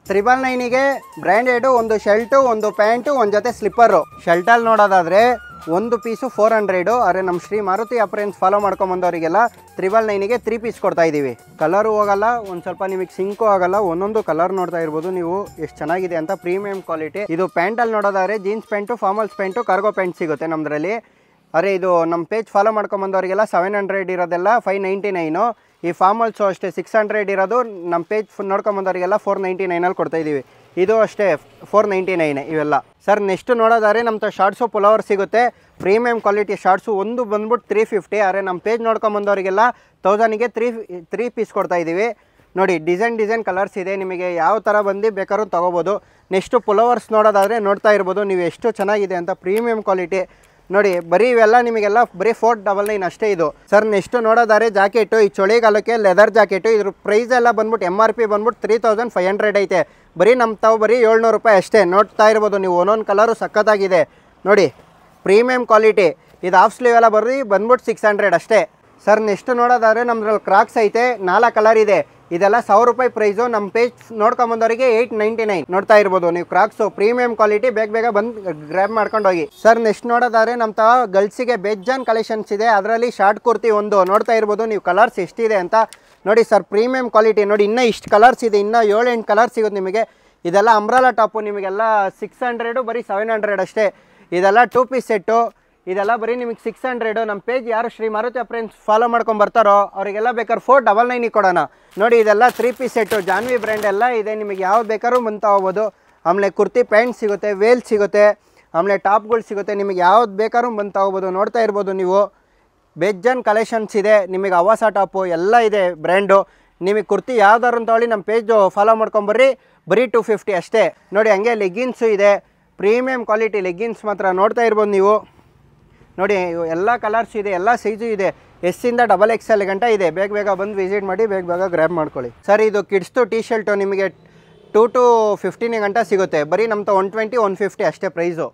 999ಗೆ branded ಒಂದು shirt ಒಂದು pant ಒಂದು ಜೊತೆ ಸ್ಲಿಪ್ಪರು. ಶರ್ಟಲ್ಲಿ ನೋಡೋದಾದರೆ ಒಂದು ಪೀಸು 400. ಆದರೆ ನಮ್ಮ ಶ್ರೀ ಮಾರುತಿ ಅಪ್ರೆನ್ಸ್ ಫಾಲೋ ಮಾಡ್ಕೊಂಬಂದವರಿಗೆಲ್ಲ 999ಗೆ 3 ಪೀಸ್ ಕೊಡ್ತಾ ಇದ್ದೀವಿ. ಕಲರು ಹೋಗಲ್ಲ, ಒಂದು ಸ್ವಲ್ಪ ನಿಮಗೆ ಸಿಂಕು ಆಗಲ್ಲ. ಒಂದೊಂದು ಕಲರ್ ನೋಡ್ತಾ ಇರ್ಬೋದು ನೀವು ಎಷ್ಟು ಚೆನ್ನಾಗಿದೆ ಅಂತ. Premium quality. ಇದು ಪ್ಯಾಂಟಲ್ಲಿ ನೋಡೋದಾದರೆ jeans pant, formals pant, cargo pant ಸಿಗುತ್ತೆ ನಮ್ಮದ್ರಲ್ಲಿ. ಅರೆ ಇದು ನಮ್ಮ ಪೇಜ್ ಫಾಲೋ ಮಾಡ್ಕೊಂಬಂದವರಿಗೆಲ್ಲ 700 ಇರೋದೆಲ್ಲ 599. ಈ ಫಾರ್ಮಲ್ಸು ಅಷ್ಟೇ 600 ಇರೋದು ನಮ್ಮ ಪೇಜ್ ನೋಡ್ಕೊಂಬಂದವರಿಗೆಲ್ಲ 499ಅಲ್ಲಿ ಕೊಡ್ತಾ ಇದ್ದೀವಿ. ಇದು ಅಷ್ಟೇ 499 ಇವೆಲ್ಲ. ಸರ್ ನೆಕ್ಸ್ಟ್ ನೋಡೋದಾದ್ರೆ ನಮ್ಮ ಶಾರ್ಟ್ಸು ಪುಲವರ್ ಸಿಗುತ್ತೆ. ಪ್ರೀಮಿಯಂ ಕ್ವಾಲಿಟಿ ಶಾರ್ಟ್ಸು ಒಂದು ಬಂದ್ಬಿಟ್ಟು 350. ಆದರೆ ನಮ್ಮ ಪೇಜ್ ನೋಡ್ಕೊಂಬಂದವರಿಗೆಲ್ಲ 1000ಗೆ 3 ಪೀಸ್ ಕೊಡ್ತಾ ಇದ್ದೀವಿ. ನೋಡಿ ಡಿಸೈನ್ ಕಲರ್ಸ್ ಇದೆ, ನಿಮಗೆ ಯಾವ ಥರ ಬಂದು ಬೇಕಾದ್ರೂ ತೊಗೋಬೋದು. ನೆಕ್ಸ್ಟು ಪುಲವರ್ಸ್ ನೋಡೋದಾದರೆ ನೋಡ್ತಾ ಇರ್ಬೋದು ನೀವು ಎಷ್ಟು ಚೆನ್ನಾಗಿದೆ ಅಂತ. ಪ್ರೀಮಿಯಂ ಕ್ವಾಲಿಟಿ ನೋಡಿ. ಬರೀ ಇವೆಲ್ಲ ನಿಮಗೆಲ್ಲ ಬರೀ 499 ಅಷ್ಟೇ ಇದು. ಸರ್ ನೆಕ್ಸ್ಟು ನೋಡೋದಾದ್ರೆ ಜಾಕೆಟು, ಈ ಚಳಿಗಾಲಕ್ಕೆ ಲೆದರ್ ಜಾಕೆಟು. ಇದ್ರ ಪ್ರೈಸ್ ಎಲ್ಲ ಬಂದ್ಬಿಟ್ಟು MRP ಬಂದ್ಬಿಟ್ಟು 3500 ಐತೆ. ಬರೀ ನಮ್ಮ ತಾವು ಬರೀ 700 ರೂಪಾಯಿ ಅಷ್ಟೇ. ನೋಡ್ತಾ ಇರ್ಬೋದು ನೀವು, ಒಂದೊಂದು ಕಲರು ಸಖತ್ತಾಗಿದೆ ನೋಡಿ. Premium quality. ಇದು ಹಾಫ್ ಸ್ಲೀವ್ ಎಲ್ಲ ಬಂದ್ಬಿಟ್ಟು 600 ಅಷ್ಟೇ. ಸರ್ ನೆಕ್ಸ್ಟ್ ನೋಡೋದಾದ್ರೆ ನಮ್ಮದ್ರಲ್ಲಿ ಕ್ರಾಕ್ಸ್ ಐತೆ, 4 ಕಲರ್ ಇದೆ. ಇದೆಲ್ಲ 1000 ರೂಪಾಯಿ ಪ್ರೈಸು. ನಮ್ಮ ಪೇಜ್ ನೋಡ್ಕೊಂಬಂದವರಿಗೆ 899 ನೋಡ್ತಾ ಇರ್ಬೋದು ನೀವು. ಕ್ರಾಕ್ಸು ಪ್ರೀಮಿಯಂ ಕ್ವಾಲಿಟಿ, ಬೇಗ ಬಂದು ಗ್ರ್ಯಾಬ್ ಮಾಡ್ಕೊಂಡು ಹೋಗಿ. ಸರ್ ನೆಕ್ಸ್ಟ್ ನೋಡೋದಾದ್ರೆ ನಮ್ಮ ತಾ ಗರ್ಲ್ಸಿಗೆ ಬೇಜಾನ್ ಕಲೆಕ್ಷನ್ಸ್ ಇದೆ. ಅದರಲ್ಲಿ ಶಾರ್ಟ್ ಕುರ್ತಿ ಒಂದು ನೋಡ್ತಾ ಇರ್ಬೋದು ನೀವು, ಕಲರ್ಸ್ ಎಷ್ಟಿದೆ ಅಂತ ನೋಡಿ. ಸರ್ ಪ್ರೀಮಿಯಂ ಕ್ವಾಲಿಟಿ ನೋಡಿ. ಇನ್ನೂ ಇಷ್ಟು ಕಲರ್ಸ್ ಇದೆ, ಇನ್ನೂ 7-8 ಕಲರ್ಸ್ ಸಿಗುತ್ತೆ ನಿಮಗೆ. ಇದೆಲ್ಲ ಅಂಬ್ರಾಲಾ ಟಾಪು, ನಿಮಗೆಲ್ಲ 600 ಬರೀ 700 ಅಷ್ಟೇ. ಇದೆಲ್ಲ 2 ಪೀಸ್ ಸೆಟ್ಟು, ಇದೆಲ್ಲ ಬರೀ ನಿಮಗೆ 600. ನಮ್ಮ ಪೇಜ್ ಯಾರು ಶ್ರೀ ಮಾರುತಿ ಅಪ್ರೆನ್ಸ್ ಫಾಲೋ ಮಾಡ್ಕೊಂಡು ಬರ್ತಾರೋ ಅವರಿಗೆಲ್ಲ ಬೇಕಾದ್ರೆ 499 ಕೊಡೋಣ. ನೋಡಿ ಇದೆಲ್ಲ 3 ಪೀಸ್ ಸೆಟ್ಟು, ಜಾನ್ವಿ ಬ್ರ್ಯಾಂಡ್ ಎಲ್ಲ ಇದೆ. ನಿಮಗೆ ಯಾವ್ದು ಬೇಕಾದ್ರೂ ಬಂದು ಹೋಗ್ಬೋದು. ಆಮೇಲೆ ಕುರ್ತಿ ಪ್ಯಾಂಟ್ ಸಿಗುತ್ತೆ, ವೇಲ್ ಸಿಗುತ್ತೆ, ಆಮೇಲೆ ಟಾಪ್ಗಳು ಸಿಗುತ್ತೆ. ನಿಮಗೆ ಯಾವ್ದು ಬೇಕಾದ್ರೂ ಬಂದು ಹೋಗ್ಬೋದು. ನೋಡ್ತಾ ಇರ್ಬೋದು ನೀವು, ಬೇಜಾನ್ ಕಲೆಕ್ಷನ್ಸ್ ಇದೆ. ನಿಮಗೆ ಅವಾಸ ಟಾಪು ಎಲ್ಲ ಇದೆ ಬ್ರ್ಯಾಂಡು. ನಿಮಗೆ ಕುರ್ತಿ ಯಾವ್ದಾದ್ರು ತೊಗೊಳ್ಳಿ, ನಮ್ಮ ಪೇಜು ಫಾಲೋ ಮಾಡ್ಕೊಂಬರ್ರಿ. ಬರೀ 250 ಅಷ್ಟೇ. ನೋಡಿ ಹಂಗೆ ಲೆಗ್ಗಿನ್ಸು ಇದೆ, ಪ್ರೀಮಿಯಂ ಕ್ವಾಲಿಟಿ ಲೆಗ್ಗಿನ್ಸ್ ಮಾತ್ರ ನೋಡ್ತಾ ಇರ್ಬೋದು ನೀವು. ನೋಡಿ ಎಲ್ಲ ಕಲರ್ಸ್ ಇದೆ, ಎಲ್ಲ ಸೈಜು ಇದೆ. S ಇಂದ XXL ಗಂಟ ಇದೆ. ಬೇಗ ಬಂದು ವಿಸಿಟ್ ಮಾಡಿ, ಬೇಗ ಗ್ರ್ಯಾಬ್ ಮಾಡ್ಕೊಳ್ಳಿ. ಸರ್ ಇದು ಕಿಡ್ಸ್ದು ಟೀ ಶರ್ಟು ನಿಮಗೆ 2 to 15 ಗಂಟ ಸಿಗುತ್ತೆ. ಬರೀ ನಮ್ಮ 120 150 ಅಷ್ಟೇ ಪ್ರೈಸು.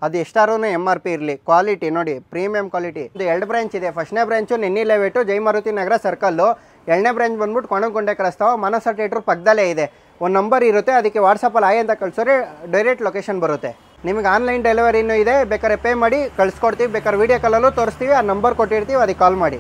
ಅದು ಎಷ್ಟಾದ್ರೂ MRP ಇರಲಿ. ಕ್ವಾಲಿಟಿ ನೋಡಿ, ಪ್ರೀಮಿಯಂ ಕ್ವಾಲಿಟಿ. ಇದು 2 ಬ್ರಾಂಚ್ ಇದೆ. ಫಸ್ಟ್ನೇ ಬ್ರಾಂಚು ನೆನ್ನಿ ಲೆವೆಟು, ಜೈ ಮಾರುತಿ ನಗರ ಸರ್ಕಲ್ಲು. 2ನೇ ಬ್ರಾಂಚ್ ಬಂದ್ಬಿಟ್ಟು ಕೊಣಗುಂಡೆ ಕ್ರಸ್ತಾವ, ಮನಸ ಥಿಯೇಟ್ರ್ ಪಕ್ಕದಲ್ಲೇ ಇದೆ. ಒಂದು ನಂಬರ್ ಇರುತ್ತೆ, ಅದಕ್ಕೆ ವಾಟ್ಸಪ್ಪಲ್ಲಿ ಆಯ್ ಅಂತ ಕಳಿಸೋರೆ ಡೈರೆಕ್ಟ್ ಲೊಕೇಶನ್ ಬರುತ್ತೆ. ನಿಮಗೆ ಆನ್ಲೈನ್ ಡೆಲಿವರಿನೂ ಇದೆ. ಬೇಕಾದ್ರೆ ಪೇ ಮಾಡಿ ಕಳಿಸ್ಕೊಡ್ತೀವಿ. ಬೇಕಾದ್ರೆ ವೀಡಿಯೋ ಕಾಲಲ್ಲೂ ತೋರಿಸ್ತೀವಿ. ಆ ನಂಬರ್ ಕೊಟ್ಟಿರ್ತೀವಿ, ಅದಕ್ಕೆ ಕಾಲ್ ಮಾಡಿ.